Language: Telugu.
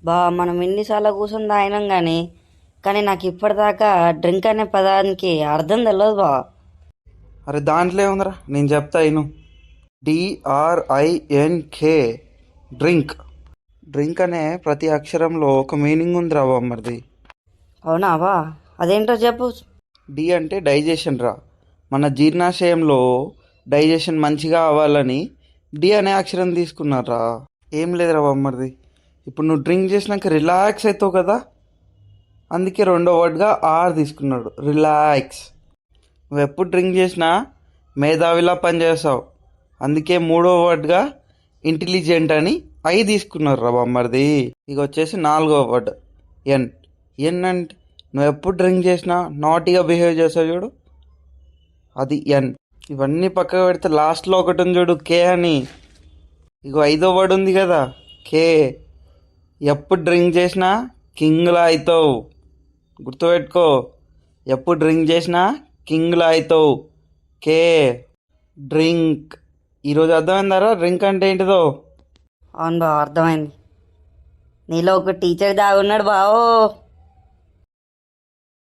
బా మనం ఎన్నిసార్లు కూర్చొని తాగినాం కానీ నాకు ఇప్పటిదాకా డ్రింక్ అనే పదానికి అర్థం తెలియదు బా. అరే దాంట్లో ఏముందిరా, నేను చెప్తా ఇను. DRINK, drink. డ్రింక్ అనే ప్రతి అక్షరంలో ఒక మీనింగ్ ఉందిరా బామ్మర్ది. అవునా బా, అదేంటో చెప్పు. డి అంటే డైజెషన్ రా. మన జీర్ణాశయంలో డైజెషన్ మంచిగా అవ్వాలని డి అనే అక్షరం తీసుకున్నారా. ఏం లేదురా బామ్మర్ది, ఇప్పుడు నువ్వు డ్రింక్ చేసినాక రిలాక్స్ అవుతావు కదా, అందుకే రెండో వర్డ్గా ఆర్ తీసుకున్నాడు, రిలాక్స్. నువ్వు ఎప్పుడు డ్రింక్ చేసినా మేధావిలా పనిచేస్తావు, అందుకే మూడో వర్డ్గా ఇంటెలిజెంట్ అని ఐ తీసుకున్నారు రా బామ్మర్ది. ఇక వచ్చేసి నాలుగో వర్డ్ ఎన్. ఎన్ అంటే నువ్వు ఎప్పుడు డ్రింక్ చేసినా నాటీగా బిహేవ్ చేస్తావు చూడు, అది ఎన్. ఇవన్నీ పక్కకు పెడితే లాస్ట్లో ఒకటి ఉంది చూడు, కే అని. ఇగో ఐదో వర్డ్ ఉంది కదా, కే. ఎప్పుడు డ్రింక్ చేసినా కింగ్లా అవుతావు, గుర్తుపెట్టుకో. ఎప్పుడు డ్రింక్ చేసినా కింగ్లా అవుతావు, కే. డ్రింక్. ఈరోజు అర్థమైందారా డ్రింక్ అంటే ఏంటిదో? అవును బా, అర్థమైంది. నీలో ఒక టీచర్ దాగున్నాడు బావో.